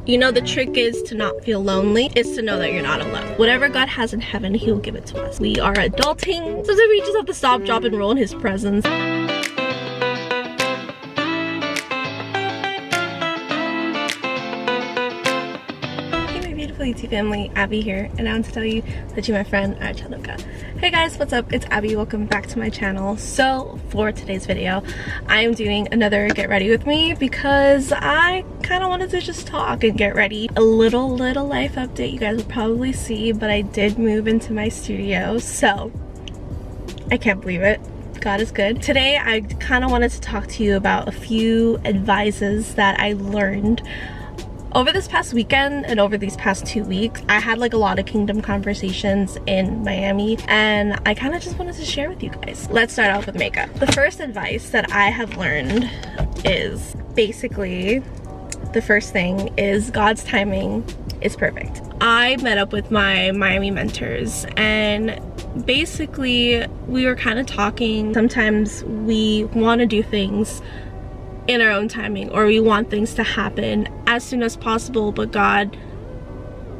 You know, the trick is to not feel lonely, is to know that you're not alone. Whatever God has in heaven, he will give it to us. We are adulting, sometimes we just have to stop, drop, and roll in his presence. YouTube family, Abby here, and I want to tell you that you're my friend at Chaluka. Hey guys, what's up? It's Abby. Welcome back to my channel. So for today's video, I am doing another get ready with me because I kind of wanted to just talk and get ready. A little life update you guys will probably see, but I did move into my studio, so I can't believe it. God is good. Today I kind of wanted to talk to you about a few advices that I learned over this past weekend and over these past 2 weeks. I had like a lot of kingdom conversations in Miami, and I kind of just wanted to share with you guys. Let's start off with makeup. The first advice that I have learned is basically, the first thing is God's timing is perfect. I met up with my Miami mentors, and basically we were kind of talking. Sometimes we want to do things in our own timing, or we want things to happen as soon as possible, but God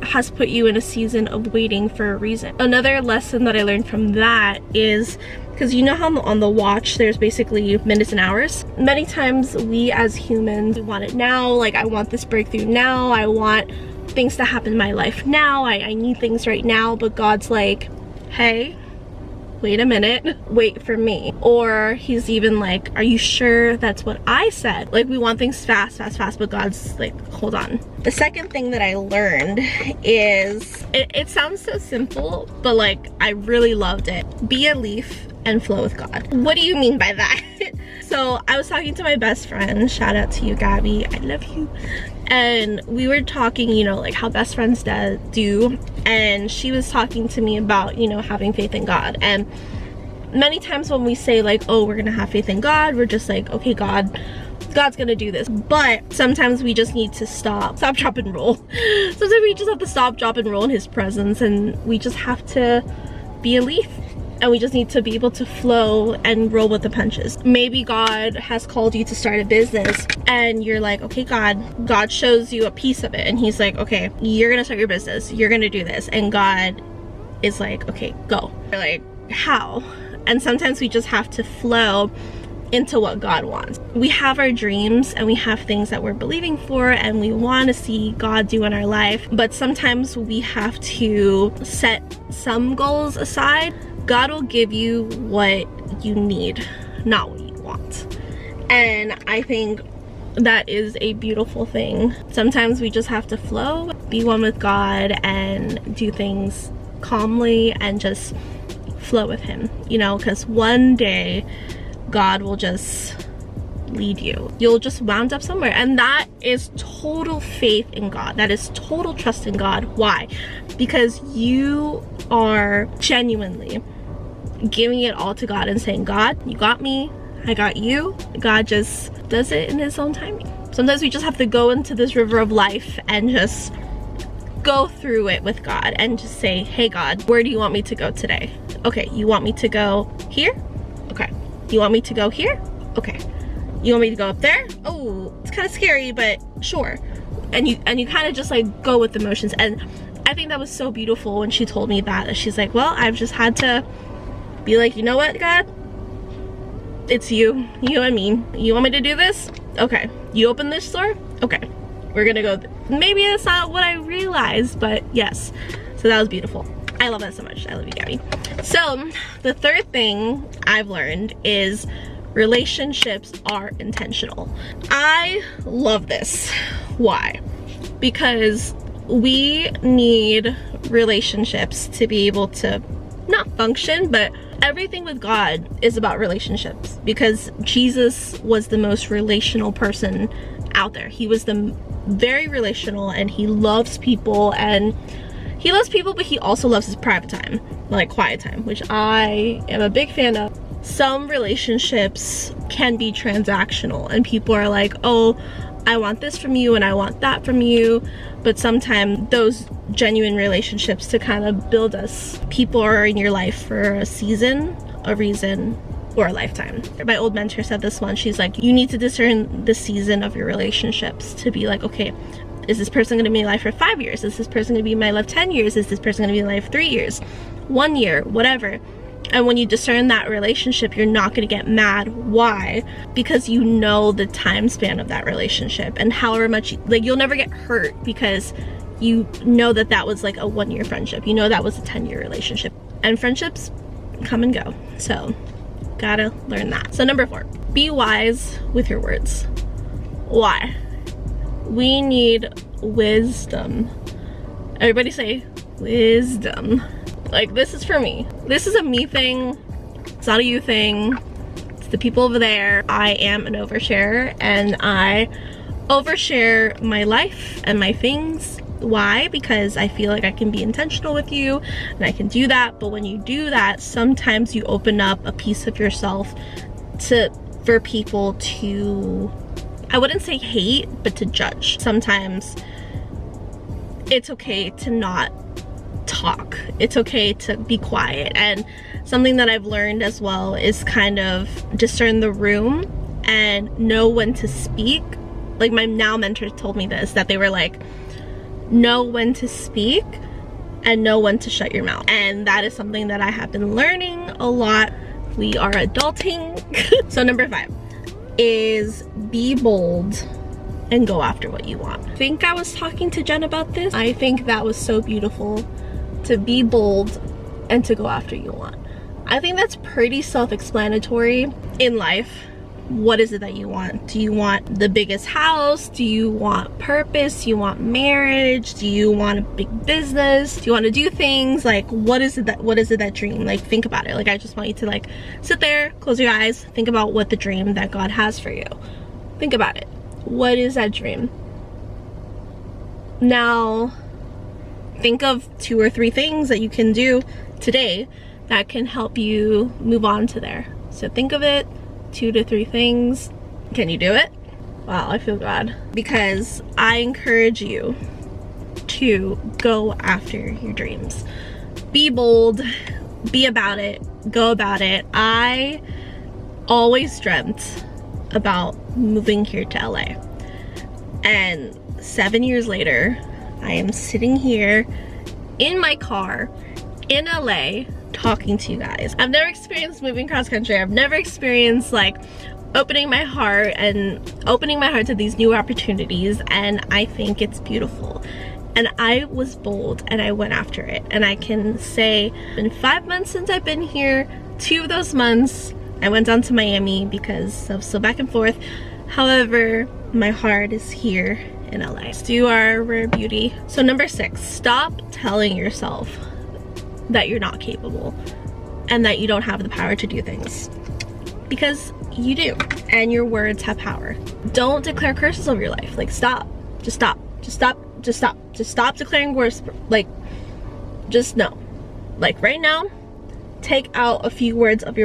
has put you in a season of waiting for a reason. Another lesson that I learned from that is, because you know how on the watch there's basically minutes and hours? Many times we as humans, we want it now. Like, I want this breakthrough now, I want things to happen in my life now, I need things right now. But God's like, hey, wait a minute, wait for me. Or he's even like, are you sure that's what I said? Like, we want things fast, but God's like, hold on. The second thing that I learned is, it sounds so simple, but like, I really loved it. Be a leaf and flow with God. What do you mean by that? So I was talking to my best friend, shout out to you, Gabby, I love you. And we were talking, you know, like how best friends do, and she was talking to me about, you know, having faith in God. And many times when we say like, oh, we're gonna have faith in God, we're just like, okay, God's gonna do this. But sometimes we just need to stop, drop, and roll. Sometimes we just have to stop, drop, and roll in his presence, and we just have to be a leaf. And we just need to be able to flow and roll with the punches. Maybe God has called you to start a business, and you're like, okay, God shows you a piece of it, and he's like, okay, you're gonna start your business, you're gonna do this. And God is like, okay, go. You're like, how? And sometimes we just have to flow into what God wants. We have our dreams and we have things that we're believing for and we want to see God do in our life, but sometimes we have to set some goals aside. God will give you what you need, not what you want. And I think that is a beautiful thing. Sometimes we just have to flow, be one with God, and do things calmly and just flow with him, you know, because one day God will just lead you. You'll just wound up somewhere, and that is total faith in God. That is total trust in God. Why? Because you are genuinely giving it all to God and saying, God, you got me, I got you. God just does it in his own timing. Sometimes we just have to go into this river of life and just go through it with God and just say, hey God, where do you want me to go today? Okay, you want me to go here? Okay. You want me to go here? Okay. You want me to go up there? Oh, it's kind of scary, but sure. And you kind of just like go with the motions. And I think that was so beautiful when she told me that she's like, well, I've just had to be like, you know what, God? It's you and me. You want me to do this? Okay. You open this door? Okay. We're gonna go. Maybe that's not what I realized, but yes. So that was beautiful. I love that so much. I love you, Gabby. So the third thing I've learned is relationships are intentional. I love this. Why? Because we need relationships to be able to not function, but everything with God is about relationships, because Jesus was the most relational person out there. He was very relational, and he loves people, and he loves people, but he also loves his private time, like quiet time, which I am a big fan of. Some relationships can be transactional, and people are like, oh, I want this from you and I want that from you. But sometimes those genuine relationships to kind of build us, people are in your life for a season, a reason, or a lifetime. My old mentor said this one. She's like, you need to discern the season of your relationships to be like, okay, Is this person gonna be in my life for 5 years? Is this person gonna be in my life 10 years? Is this person gonna be in my life 3 years? 1 year? Whatever. And when you discern that relationship, you're not gonna get mad. Why? Because you know the time span of that relationship, and however much, like, you'll never get hurt because you know that that was like a 1-year friendship. You know that was a 10-year relationship. And friendships come and go. So, gotta learn that. So number 4, be wise with your words. Why? We need wisdom. Everybody say wisdom. Like, this is for me. This is a me thing. It's not a you thing. It's the people over there. I am an oversharer, and I overshare my life and my things. Why? Because I feel like I can be intentional with you and I can do that. But when you do that, sometimes you open up a piece of yourself for people to, I wouldn't say hate, but to judge. Sometimes it's okay to not talk. It's okay to be quiet. And something that I've learned as well is kind of discern the room and know when to speak. Like, my now mentor told me this, that they were like, know when to speak and know when to shut your mouth. And that is something that I have been learning a lot. We are adulting. So number 5 is be bold and go after what you want. I think I was talking to Jen about this. I think that was so beautiful, to be bold and to go after what you want. I think that's pretty self-explanatory in life. What is it that you want? Do you want the biggest house? Do you want purpose? Do you want marriage? Do you want a big business? Do you want to do things? Like, what is it that dream? Like, think about it. Like, I just want you to, like, sit there, close your eyes, think about what the dream that God has for you. Think about it. What is that dream? Now, think of 2 or 3 things that you can do today that can help you move on to there. So think of it. 2 to 3 things. Can you do it? Wow, I feel God. Because I encourage you to go after your dreams. Be bold, be about it, go about it. I always dreamt about moving here to LA. And 7 years later, I am sitting here in my car in LA talking to you guys. I've never experienced moving cross country. I've never experienced like opening my heart to these new opportunities, and I think it's beautiful. And I was bold and I went after it. And I can say in 5 months since I've been here, 2 of those months I went down to Miami because of so back and forth. However, my heart is here in LA. Let's do our rare beauty. So number 6, stop telling yourself that you're not capable and that you don't have the power to do things, because you do, and your words have power. Don't declare curses over your life. Like, stop. Just stop. Just stop. Just stop. Just stop declaring words. Like, just no. Like, right now, take out a few words from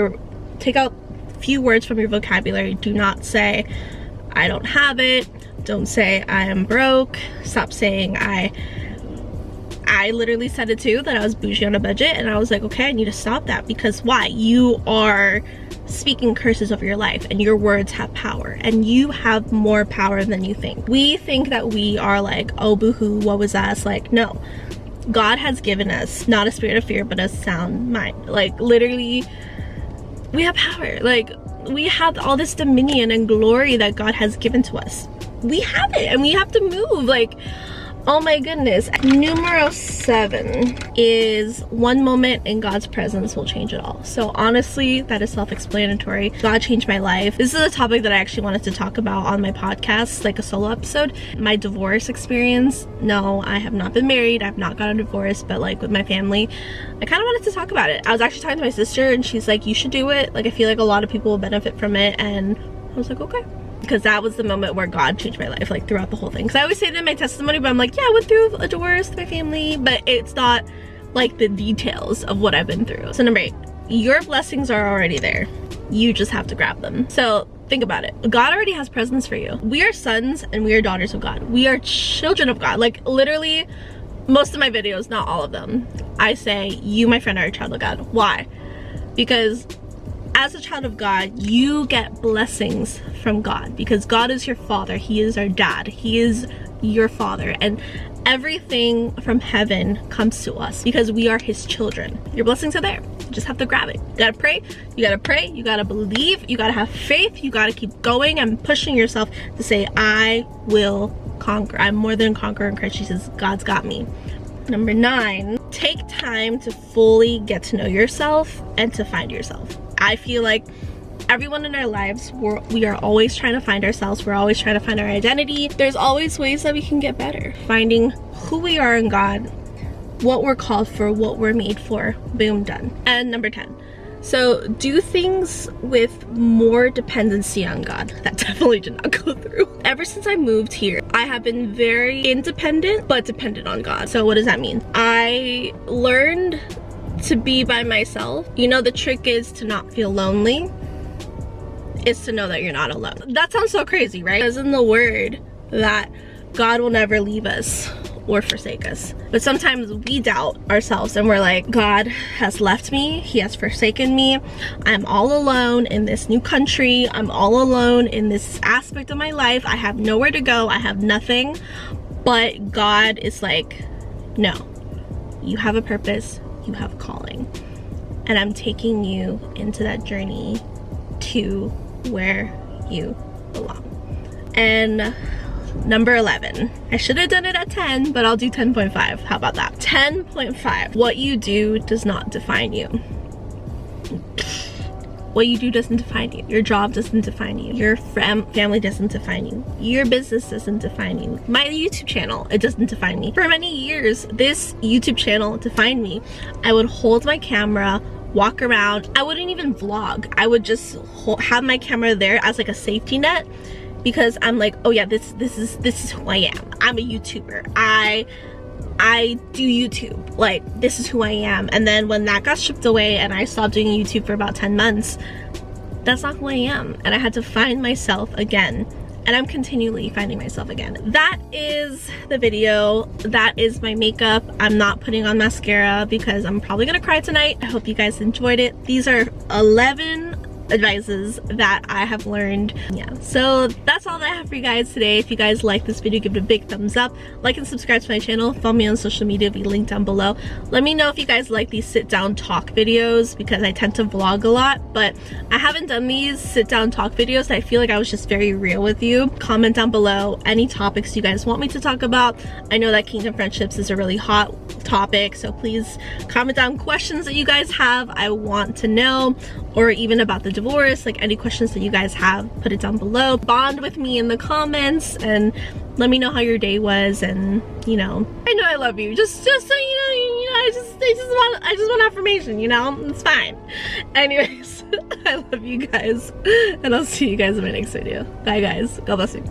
your vocabulary. Do not say I don't have it. Don't say I am broke. Stop saying I literally said it too, that I was bougie on a budget, and I was like, okay, I need to stop that. Because why? You are speaking curses over your life, and your words have power, and you have more power than you think. We think that we are like, oh, boo-hoo, what was us? Like, no. God has given us not a spirit of fear, but a sound mind. Like, literally, we have power. Like, we have all this dominion and glory that God has given to us. We have it, and we have to move. Like, oh my goodness. Numero 7 is one moment in God's presence will change it all. So honestly, that is self-explanatory. God changed my life. This is a topic that I actually wanted to talk about on my podcast, like a solo episode. My divorce experience. No, I have not been married. I've not gotten a divorce, but like with my family, I kind of wanted to talk about it. I was actually talking to my sister, and she's like, you should do it. Like, I feel like a lot of people will benefit from it. And I was like, okay. Because that was the moment where God changed my life, like throughout the whole thing. Because I always say that in my testimony, but I'm like, yeah, I went through a divorce with my family, but it's not like the details of what I've been through. So number 8, your blessings are already there. You just have to grab them. So think about it. God already has presents for you. We are sons and we are daughters of God. We are children of God. Like, literally, most of my videos, not all of them, I say, you, my friend, are a child of God. Why? Because as a child of God, you get blessings from God, because God is your father. He is our dad. He is your Father, and everything from heaven comes to us because we are his children. Your blessings are there. You just have to grab it. You gotta pray, you gotta believe, you gotta have faith, you gotta keep going and pushing yourself to say, I will conquer. I'm more than a conqueror in Christ Jesus. God's got me. Number 9, take time to fully get to know yourself and to find yourself. I feel like everyone in our lives, we are always trying to find ourselves. We're always trying to find our identity. There's always ways that we can get better. Finding who we are in God, what we're called for, what we're made for. Boom, done. And number 10, so do things with more dependency on God. That definitely did not go through. Ever since I moved here, I have been very independent, but dependent on God. So what does that mean? I learned to be by myself. You know, the trick is to not feel lonely. Is to know that you're not alone. That sounds so crazy, right? Because in the word that God will never leave us or forsake us. But sometimes we doubt ourselves and we're like, God has left me, he has forsaken me, I'm all alone in this new country, I'm all alone in this aspect of my life, I have nowhere to go, I have nothing. But God is like, no, you have a purpose, you have a calling, and I'm taking you into that journey to where you belong. And number 11, I should have done it at 10, but I'll do 10.5. How about that? 10.5, what you do does not define you. What you do doesn't define you. Your job doesn't define you. Your family doesn't define you. Your business doesn't define you. My YouTube channel, it doesn't define me. For many years, this YouTube channel defined me. I would hold my camera, walk around. I wouldn't even vlog. I would just have my camera there as like a safety net, because I'm like, oh yeah, this is who I am. I'm a YouTuber. I do YouTube. Like, this is who I am. And then when that got stripped away and I stopped doing YouTube for about 10 months, that's not who I am. And I had to find myself again. And I'm continually finding myself again. That is the video. That is my makeup. I'm not putting on mascara because I'm probably gonna cry tonight. I hope you guys enjoyed it. These are 11 advices that I have learned. Yeah, so that's all that I have for you guys today. If you guys like this video, give it a big thumbs up, like and subscribe to my channel, follow me on social media, be linked down below. Let me know if you guys like these sit down talk videos, because I tend to vlog a lot, but I haven't done these sit down talk videos. I feel like I was just very real with you. Comment down below any topics you guys want me to talk about. I know that kingdom friendships is a really hot topic, so please comment down questions that you guys have. I want to know, or even about the divorce, like any questions that you guys have, put it down below. Bond with me in the comments and let me know how your day was. And you know, I know I love you, just so you know, I just want affirmation, you know, it's fine. Anyways, I love you guys, and I'll see you guys in my next video. Bye guys, God bless you.